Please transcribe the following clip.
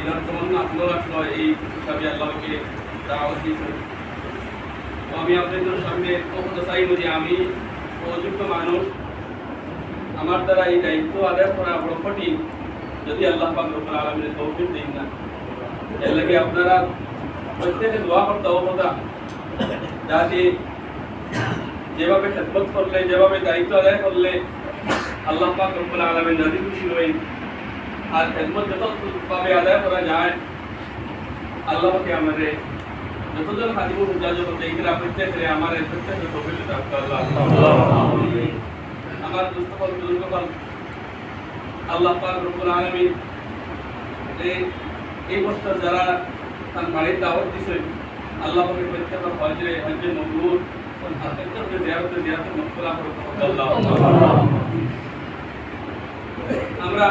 দিনার তমান্না আপনারা আসলো এই হিসাবে আল্লাহকে দাওয়াত দিয়েছেন। তো আমি আপনাদের সামনে কথা চাইব যে আমি অযোগ্য মানুষ, আমার দ্বারা এই দায়িত্ব আদায় করা বড় কঠিন, যদি আল্লাহ পাক রব্বুল আলামিনের তৌফিক দেন না। এর লাগে আপনারা প্রত্যেকে দোয়া করতে হবে যাতে যেভাবে খেদমত করলে, যেভাবে দায়িত্ব আদায় করলে আল্লাহ পাক রব্বুল আলামিন রাজি খুশি হবেন, আর খেদমত যতভাবে আদায় করা যায় আল্লাহ পাকে আমাদের যতজন খাদিমুল হুজ্জাজ হতে এগুলা প্রত্যেকে আমার প্রত্যেকে তৌফিক দান করুন আল্লাহ। আমার দুস্থকল বুজুর্গকল আল্লাহ পাক রব্বুল আলামিন এই বছর যারা তার বাড়ির দাওয়াত দিয়েছেন আল্লাহ পাকে প্রত্যেকের হজ্জে মকবুল আর প্রত্যেকের জিয়ারতে মকবুল করুন আল্লাহ। আমরা